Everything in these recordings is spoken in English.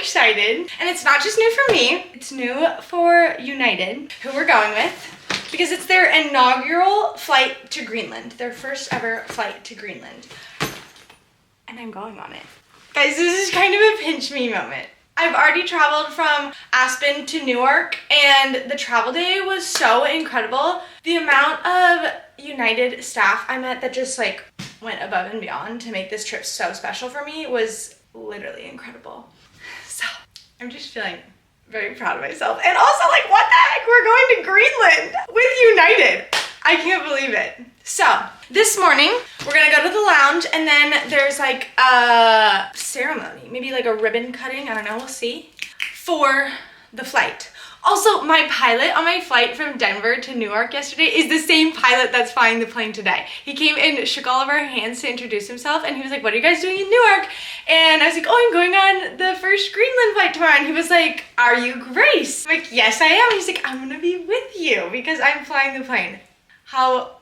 excited. And it's not just new for me, it's new for United, who we're going with, because it's their inaugural flight to Greenland, their first ever flight to Greenland. And I'm going on it. Guys, this is kind of a pinch me moment. I've already traveled from Aspen to Newark, and the travel day was so incredible. The amount of United staff I met that just like went above and beyond to make this trip so special for me was literally incredible. So I'm just feeling very proud of myself. And also, like, what the heck? We're going to Greenland with United. I can't believe it. So this morning we're gonna go to the lounge, and then there's like a ceremony, maybe like a ribbon cutting, I don't know, we'll see, for the flight. Also, my pilot on my flight from Denver to Newark yesterday is the same pilot that's flying the plane today. He came and shook all of our hands to introduce himself, and he was like, what are you guys doing in Newark? And I was like, oh, I'm going on the first Greenland flight tomorrow. And he was like, are you Grace? I'm like, yes, I am. He's like, I'm gonna be with you because I'm flying the plane. How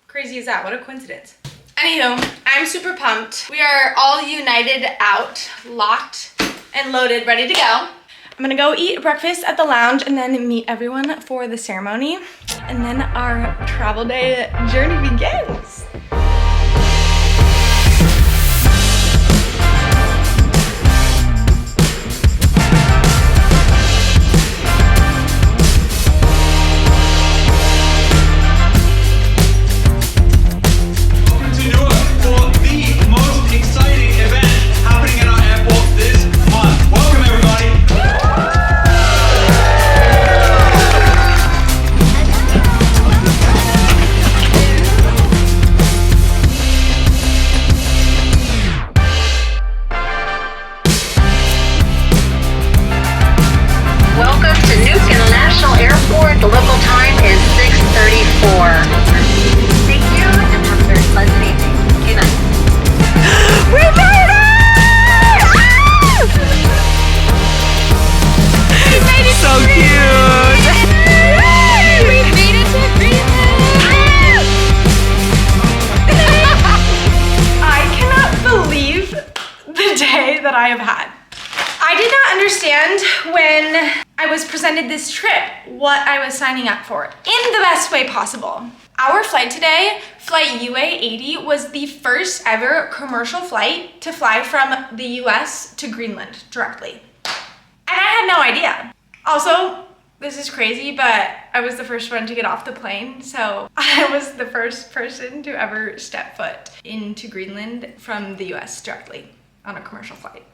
crazy is that? What a coincidence. Anywho, I'm super pumped. We are all United out, locked and loaded, ready to go. I'm gonna go eat breakfast at the lounge and then meet everyone for the ceremony. And then our travel day journey begins. The local time is 6:34. Thank you and have a very pleasant evening. Good night. We made it! We made it so cute! We made it to Greenland! I cannot believe the day that I have had. I did not understand when I was presented this trip what I was signing up for in the best way possible. Our flight today, flight UA80, was the first ever commercial flight to fly from the US to Greenland directly. And I had no idea. Also, this is crazy, but I was the first one to get off the plane, so I was the first person to ever step foot into Greenland from the US directly on a commercial flight.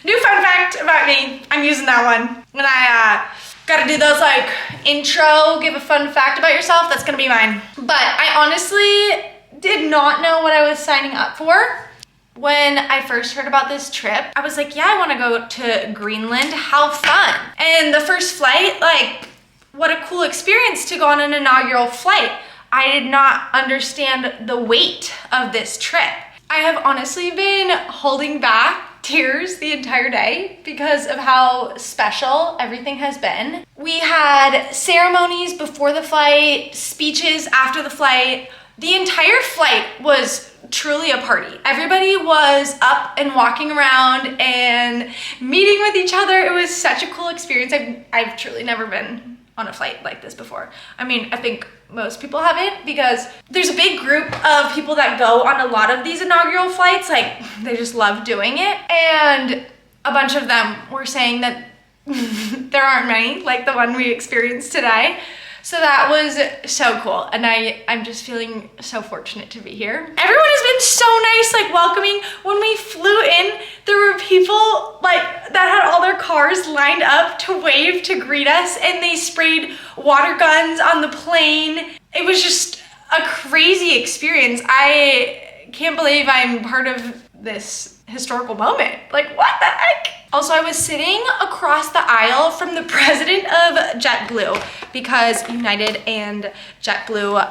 New fun fact about me, I'm using that one. When I gotta do those like intro, give a fun fact about yourself, that's gonna be mine. But I honestly did not know what I was signing up for. When I first heard about this trip, I was like, yeah, I wanna go to Greenland, how fun. And the first flight, like, what a cool experience to go on an inaugural flight. I did not understand the weight of this trip. I have honestly been holding back tears the entire day because of how special everything has been. We had ceremonies before the flight, speeches after the flight. The entire flight was truly a party. Everybody was up and walking around and meeting with each other. It was such a cool experience. I've truly never been on a flight like this before. I mean, I think most people haven't, because there's a big group of people that go on a lot of these inaugural flights. Like, they just love doing it. And a bunch of them were saying that there aren't many like the one we experienced today. So that was so cool. And I'm just feeling so fortunate to be here. Everyone has been so nice, like welcoming. When we flew in, there were people like that had all their cars lined up to wave to greet us, and they sprayed water guns on the plane. It was just a crazy experience. I can't believe I'm part of this historical moment. Like, what the heck? Also, I was sitting across the aisle from the president of JetBlue, because United and JetBlue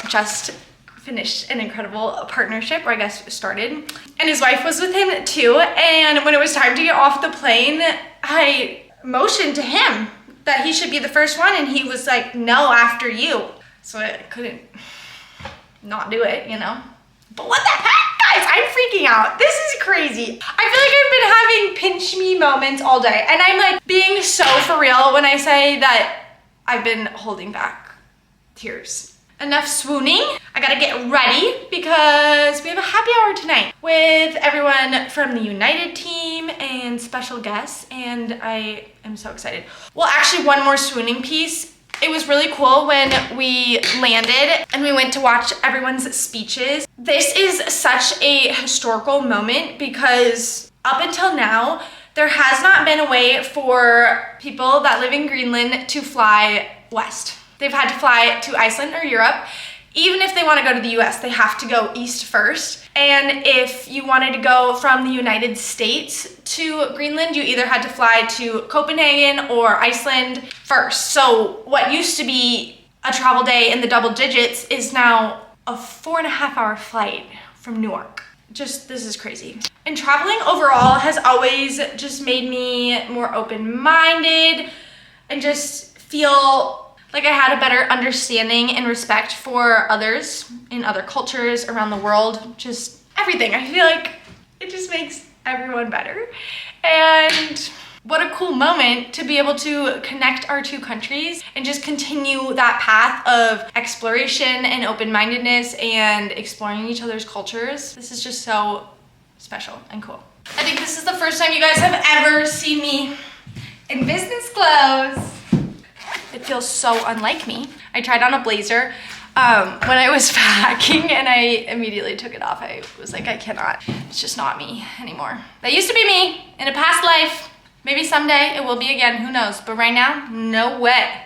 just finished an incredible partnership, or I guess started. And his wife was with him too. And when it was time to get off the plane, I motioned to him that he should be the first one, and he was like, no, after you. So I couldn't not do it, you know? But what the heck, guys? I'm freaking out. This is crazy. I feel like I've been having pinch me moments all day. And I'm like being so for real when I say that I've been holding back tears. Enough swooning. I gotta get ready because we have a happy hour tonight with everyone from the United team and special guests, and I am so excited. Well, actually, one more swooning piece. It was really cool when we landed and we went to watch everyone's speeches. This is such a historical moment because up until now, there has not been a way for people that live in Greenland to fly west. They've had to fly to Iceland or Europe. Even if they want to go to the US, they have to go east first. And if you wanted to go from the United States to Greenland, you either had to fly to Copenhagen or Iceland first. So what used to be a travel day in the double digits is now a 4.5-hour flight from Newark. Just, this is crazy. And traveling overall has always just made me more open-minded and just feel like I had a better understanding and respect for others in other cultures around the world. Just everything. I feel like it just makes everyone better. And what a cool moment to be able to connect our two countries and just continue that path of exploration and open-mindedness and exploring each other's cultures. This is just so special and cool. I think this is the first time you guys have ever seen me in business clothes. It feels so unlike me. I tried on a blazer when I was packing and I immediately took it off. I was like, I cannot. It's just not me anymore. That used to be me in a past life. Maybe someday it will be again, who knows? But right now, no way.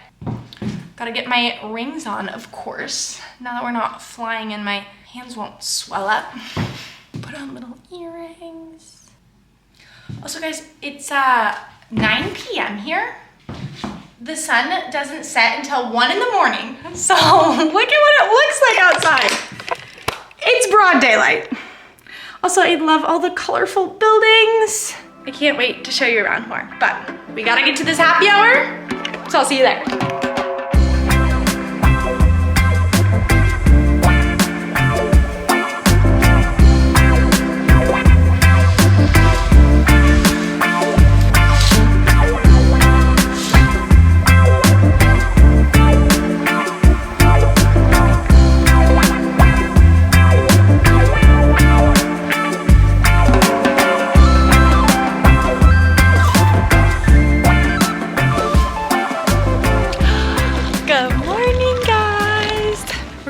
Gotta get my rings on, of course. Now that we're not flying and my hands won't swell up. Put on little earrings. Also guys, it's 9 p.m. here. The sun doesn't set until 1 in the morning. So look at what it looks like outside. It's broad daylight. Also, I love all the colorful buildings. I can't wait to show you around more, but we gotta get to this happy hour. So I'll see you there.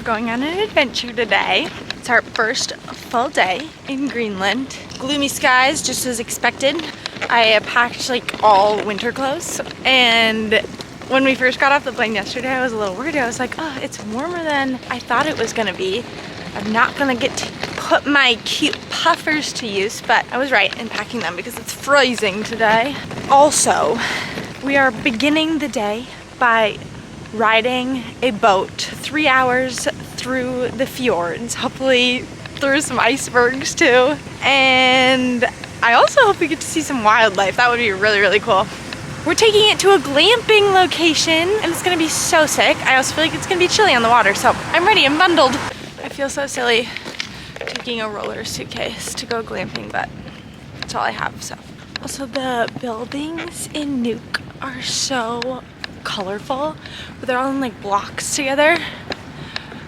Going on an adventure today. It's our first full day in Greenland. Gloomy skies, just as expected. I packed like all winter clothes, and when we first got off the plane yesterday, I was a little worried. I was like, oh, it's warmer than I thought it was gonna be. I'm not gonna get to put my cute puffers to use, but I was right in packing them because it's freezing today. Also, we are beginning the day by riding a boat 3 hours through the fjords, hopefully through some icebergs too. And I also hope we get to see some wildlife. That would be really, really cool. We're taking it to a glamping location and it's gonna be so sick. I also feel like it's gonna be chilly on the water, so I'm ready, I'm bundled. I feel so silly taking a roller suitcase to go glamping, but that's all I have, so. Also, the buildings in Nuuk are so colorful, but they're all in like blocks together.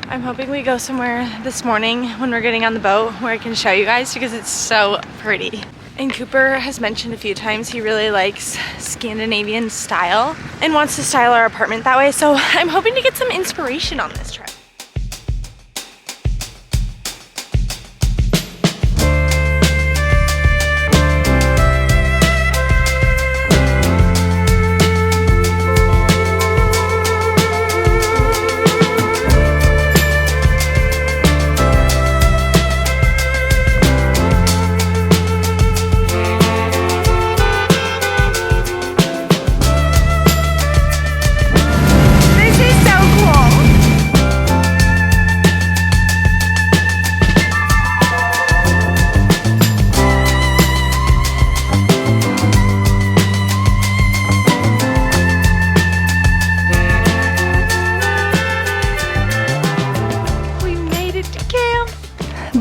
I'm hoping we go somewhere this morning when we're getting on the boat where I can show you guys because it's so pretty. And Cooper has mentioned a few times he really likes Scandinavian style and wants to style our apartment that way, so I'm hoping to get some inspiration on this trip.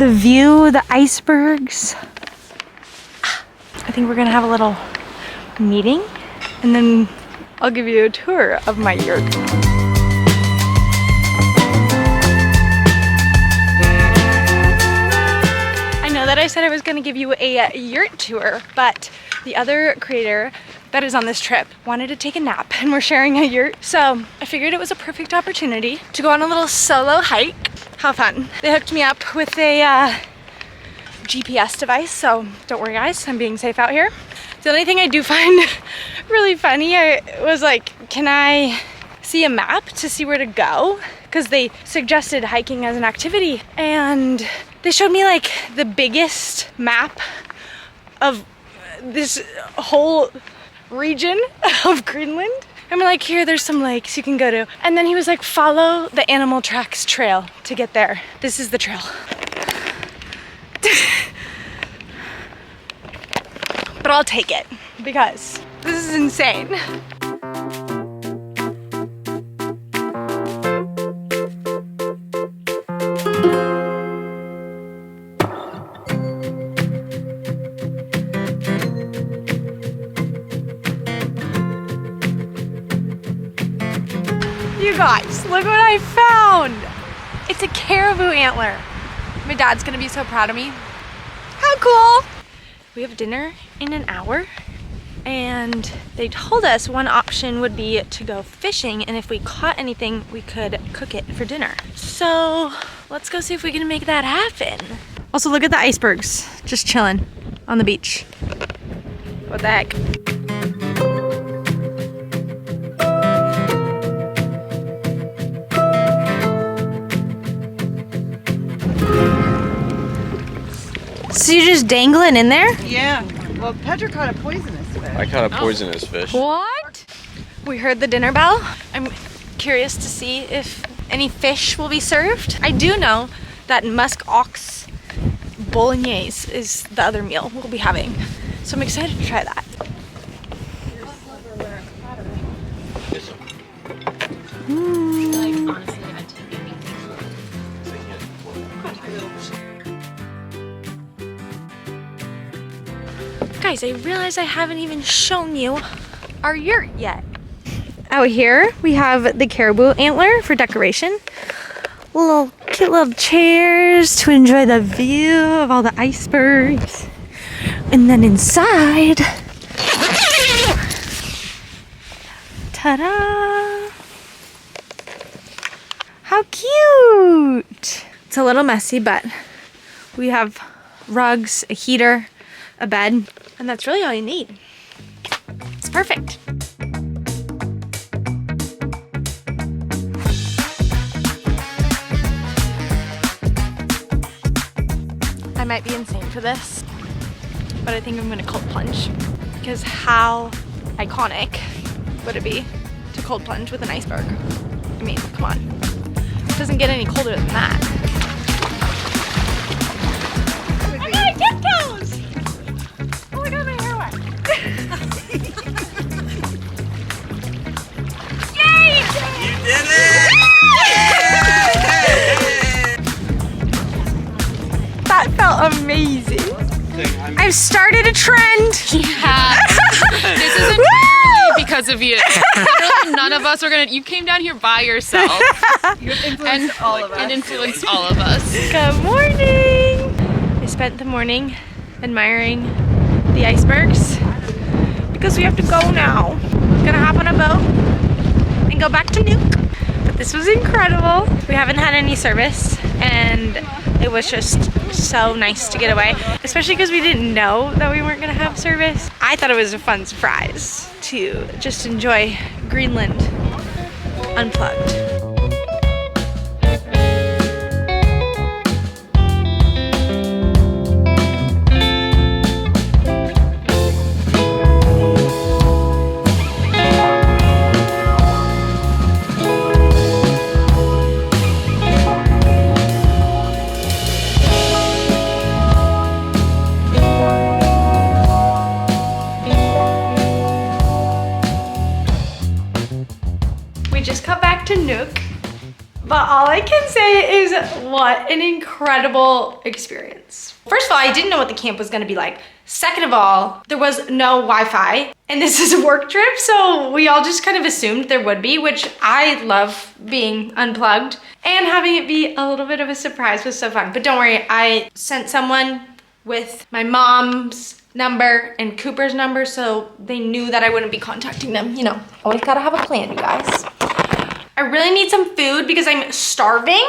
the view, the icebergs. I think we're gonna have a little meeting and then I'll give you a tour of my yurt. I know that I said I was gonna give you a yurt tour, but the other creator that is on this trip wanted to take a nap and we're sharing a yurt. So I figured it was a perfect opportunity to go on a little solo hike. How fun. They hooked me up with a GPS device, so don't worry guys, I'm being safe out here. The only thing I do find really funny, I was like, can I see a map to see where to go? Because they suggested hiking as an activity and they showed me like the biggest map of this whole region of Greenland. I'm like, here, there's some lakes you can go to. And then he was like, follow the animal tracks trail to get there. This is the trail. But I'll take it because this is insane. You guys, look what I found. It's a caribou antler. My dad's gonna be so proud of me. How cool. We have dinner in an hour and they told us one option would be to go fishing, and if we caught anything, we could cook it for dinner. So let's go see if we can make that happen. Also, look at the icebergs, just chilling on the beach. What the heck? So you're just dangling in there? Yeah. Well, Petra caught a poisonous fish. I caught a poisonous fish. What? We heard the dinner bell. I'm curious to see if any fish will be served. I do know that musk ox bolognese is the other meal we'll be having. So I'm excited to try that. Guys, I realize I haven't even shown you our yurt yet. Out here, we have the caribou antler for decoration. Little cute little chairs to enjoy the view of all the icebergs. And then inside, ta-da! How cute! It's a little messy, but we have rugs, a heater, a bed, and that's really all you need. It's perfect. I might be insane for this, but I think I'm gonna cold plunge, because how iconic would it be to cold plunge with an iceberg? I mean, come on. It doesn't get any colder than that. I got tiptoes! Oh my god, my hair wet. Yay! You did it! That felt amazing. I've started a trend. Yeah. This is entirely because of you. Literally none of us are gonna. You came down here by yourself. You influenced all of us. And influenced all of us. Good morning. I spent the morning admiring the icebergs because we have to go now. We're gonna hop on a boat and go back to Nuuk. But this was incredible. We haven't had any service and it was just so nice to get away, especially because we didn't know that we weren't gonna have service. I thought it was a fun surprise to just enjoy Greenland unplugged. We just got back to Nuuk. But all I can say is what an incredible experience. First of all, I didn't know what the camp was gonna be like. Second of all, there was no Wi-Fi, and this is a work trip, so we all just kind of assumed there would be, which I love being unplugged, and having it be a little bit of a surprise was so fun. But don't worry, I sent someone with my mom's number and Cooper's number, so they knew that I wouldn't be contacting them. You know, always gotta have a plan, you guys. I really need some food because I'm starving.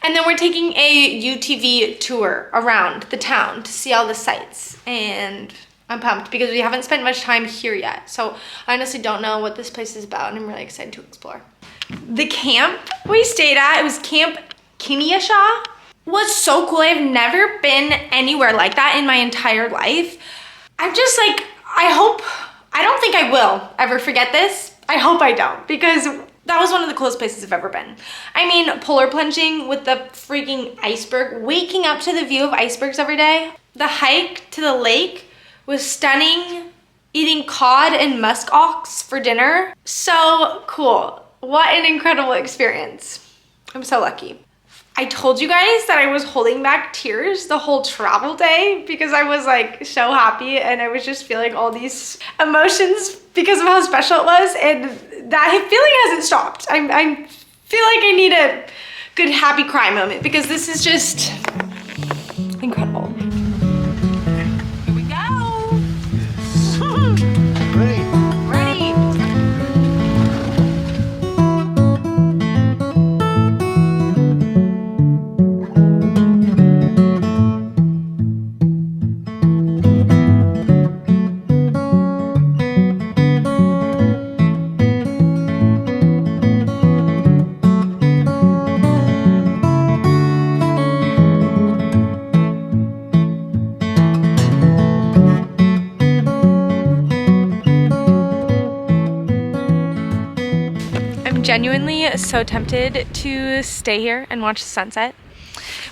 And then we're taking a UTV tour around the town to see all the sights. And I'm pumped because we haven't spent much time here yet. So I honestly don't know what this place is about, and I'm really excited to explore. The camp we stayed at, it was Camp Kinniashaw, was so cool. I've never been anywhere like that in my entire life. I'm just like, I don't think I will ever forget this. I hope I don't, because that was one of the coolest places I've ever been. I mean, polar plunging with the freaking iceberg, waking up to the view of icebergs every day. The hike to the lake was stunning. Eating cod and musk ox for dinner. So cool. What an incredible experience. I'm so lucky. I told you guys that I was holding back tears the whole travel day because I was like so happy, and I was just feeling all these emotions because of how special it was, and that feeling hasn't stopped. I feel like I need a good happy cry moment because this is just incredible. Here we go. Ready? Ready. Genuinely so tempted to stay here and watch the sunset,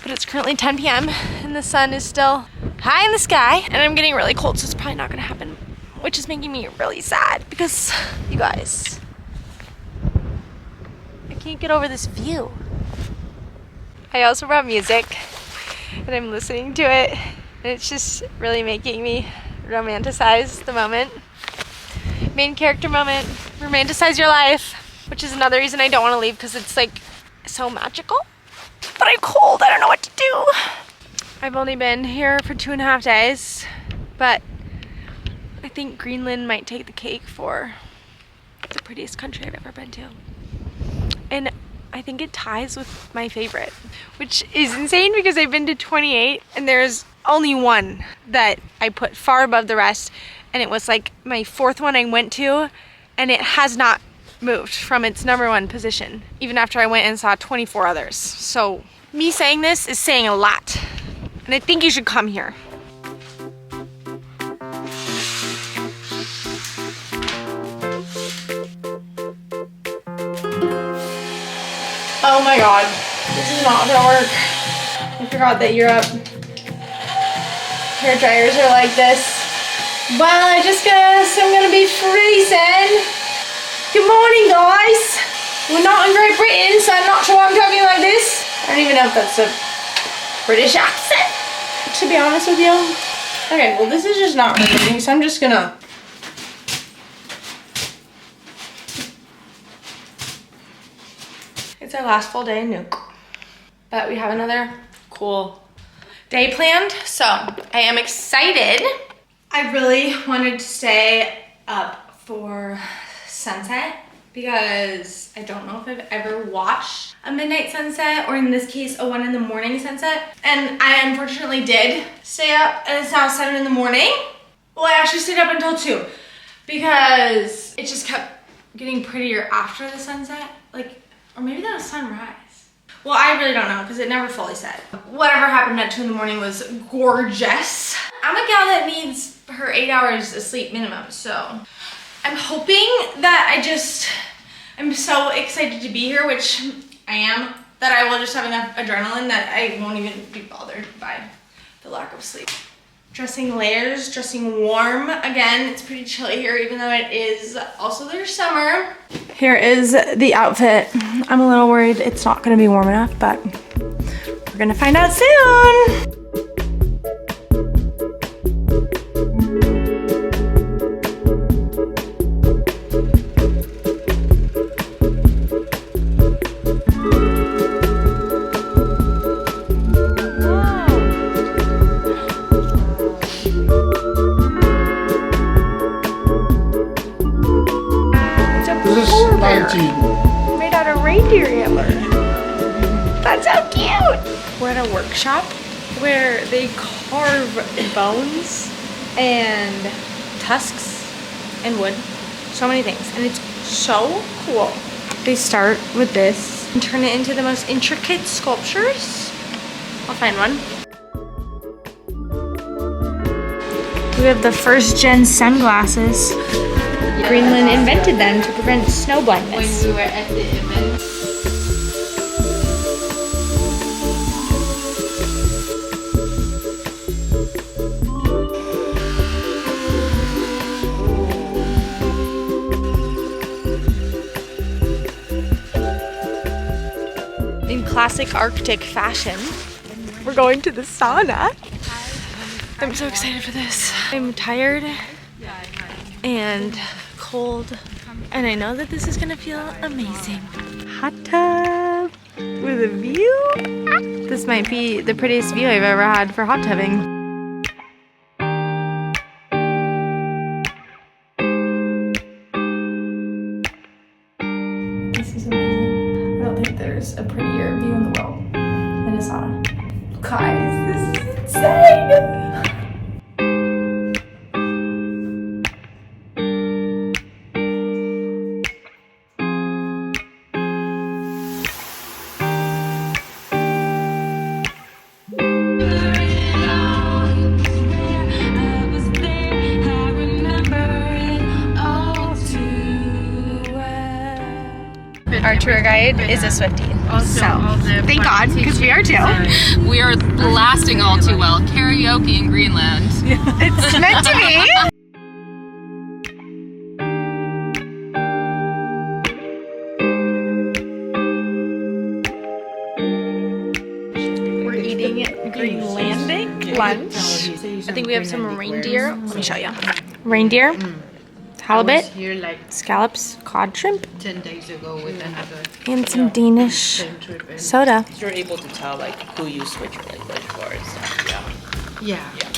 but it's currently 10 p.m. and the sun is still high in the sky, and I'm getting really cold, so it's probably not gonna happen, which is making me really sad because, you guys, I can't get over this view. I also brought music and I'm listening to it, and it's just really making me romanticize the moment. Main character moment, romanticize your life. Which is another reason I don't want to leave, because it's like so magical. But I'm cold, I don't know what to do. I've only been here for 2.5 days, but I think Greenland might take the cake for the prettiest country I've ever been to. And I think it ties with my favorite, which is insane because I've been to 28 and there's only one that I put far above the rest, and it was like my 4th one I went to, and it has not moved from its #1 position, even after I went and saw 24 others. So me saying this is saying a lot, and I think you should come here. Oh my god, this is not gonna work. I forgot that Europe hair dryers are like this. Well, I just guess I'm gonna be freezing. Good morning, guys. We're not in Great Britain, so I'm not sure why I'm talking like this. I don't even know if that's a British accent, to be honest with you. Okay, well, this is just not working, so I'm just gonna... It's our last full day in Nuuk, but we have another cool day planned, so I am excited. I really wanted to stay up for sunset because I don't know if I've ever watched a midnight sunset, or in this case a 1 in the morning sunset, and I unfortunately did stay up, and it's now 7 in the morning. Well, I actually stayed up until 2 because it just kept getting prettier after the sunset, like, or maybe that was sunrise. Well, I really don't know because it never fully set. Whatever happened at 2 in the morning was gorgeous. I'm a gal that needs her 8 hours of sleep minimum, so I'm hoping that I'm so excited to be here, which I am, that I will just have enough adrenaline that I won't even be bothered by the lack of sleep. Dressing layers, dressing warm. Again, it's pretty chilly here, even though it is also their summer. Here is the outfit. I'm a little worried it's not gonna be warm enough, but we're gonna find out soon. Made out of reindeer antler. That's so cute. We're at a workshop where they carve bones and tusks and wood. So many things. And it's so cool. They start with this and turn it into the most intricate sculptures. I'll find one. We have the first gen sunglasses. Greenland invented them to prevent snow blindness. When we were at the event. In classic Arctic fashion, we're going to the sauna. I'm so excited for this. I'm tired and cold, and I know that this is gonna feel amazing. Hot tub with a view. This might be the prettiest view I've ever had for hot tubbing. This is amazing. I don't think there's a prettier view in the world than a sauna. Guys, this is insane! Our tour guide is a Swiftie, so thank God, because we are too. We are blasting all too well. Karaoke in Greenland. It's meant to be. We're eating Greenlandic lunch. I think we have some reindeer. Let me show you. Reindeer. Halibut, scallops, cod shrimp, 10 days ago with another. and some Danish soda. You're able to tell like who you switch your language for and stuff. Yeah. Yeah.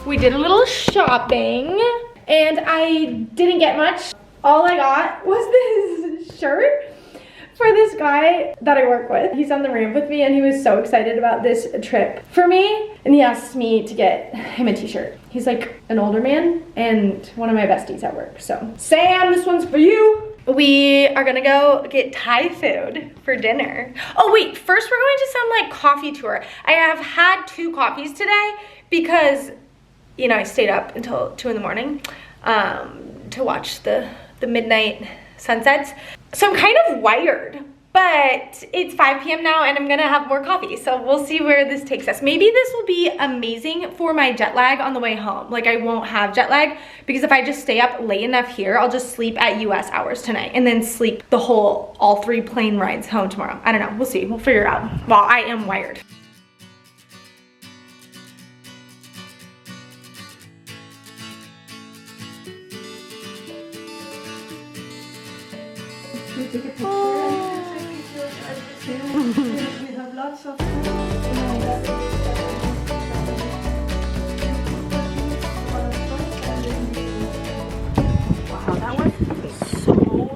We did a little shopping and I didn't get much. All I got was this shirt for this guy that I work with. He's on the ramp with me and he was so excited about this trip for me, and he asked me to get him a t-shirt. He's like an older man and one of my besties at work. So Sam, this one's for you. We are gonna go get Thai food for dinner. Oh wait, first we're going to some like coffee tour. I have had 2 coffees today because, you know, I stayed up until 2 in the morning to watch the midnight sunsets. So I'm kind of wired, but it's 5 p.m. now and I'm gonna have more coffee. So we'll see where this takes us. Maybe this will be amazing for my jet lag on the way home. Like I won't have jet lag because if I just stay up late enough here, I'll just sleep at US hours tonight and then sleep the all 3 plane rides home tomorrow. I don't know, we'll see, we'll figure it out. Well, I am wired. Wow, that was so cool.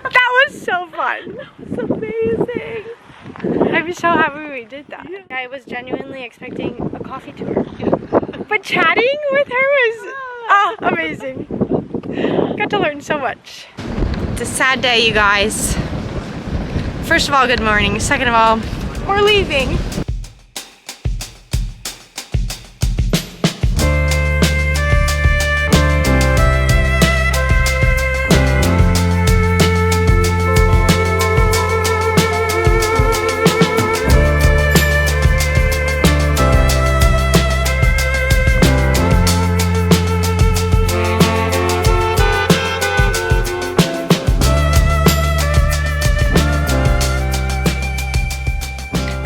That was so fun. That was amazing. I'm so happy we did that. I was genuinely expecting a coffee tour. But chatting with her was amazing. Got to learn so much. It's a sad day, you guys. First of all, good morning. Second of all, we're leaving.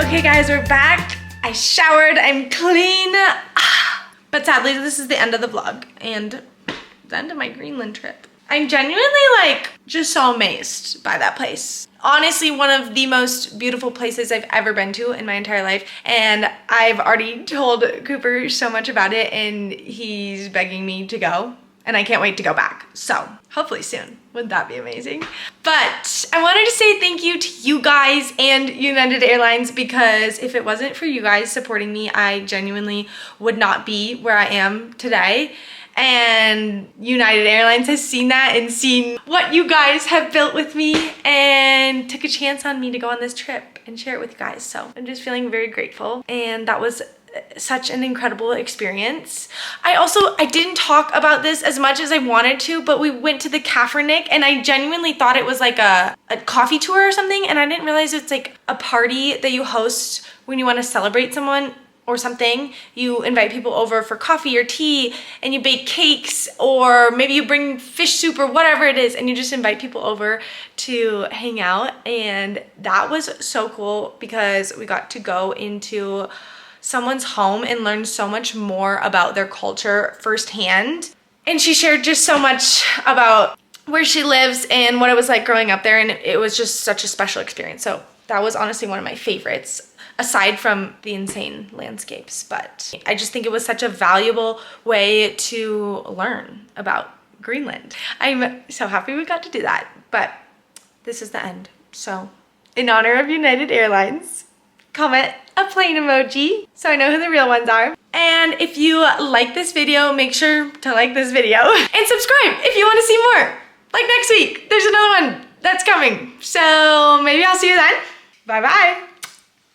Okay guys, we're back. I showered, I'm clean. But sadly, this is the end of the vlog and the end of my Greenland trip. I'm genuinely like just so amazed by that place. Honestly, one of the most beautiful places I've ever been to in my entire life. And I've already told Cooper so much about it and he's begging me to go. And I can't wait to go back. So hopefully soon. Wouldn't that be amazing? But I wanted to say thank you to you guys and United Airlines, because if it wasn't for you guys supporting me, I genuinely would not be where I am today. And United Airlines has seen that and seen what you guys have built with me and took a chance on me to go on this trip and share it with you guys. So I'm just feeling very grateful. And that was such an incredible experience. I didn't talk about this as much as I wanted to, but we went to the Kaepernick and I genuinely thought it was like a coffee tour or something, and I didn't realize it's like a party that you host when you want to celebrate someone or something. You invite people over for coffee or tea and you bake cakes, or maybe you bring fish soup or whatever it is, and you just invite people over to hang out. And that was so cool because we got to go into someone's home and learn so much more about their culture firsthand. And she shared just so much about where she lives and what it was like growing up there, and it was just such a special experience. So that was honestly one of my favorites, aside from the insane landscapes. But I just think it was such a valuable way to learn about Greenland. I'm so happy we got to do that, but this is the end. So in honor of United Airlines, comment a plane emoji so I know who the real ones are. And if you like this video, make sure to like this video and subscribe if you want to see more. Like next week, there's another one that's coming. So maybe I'll see you then. Bye bye.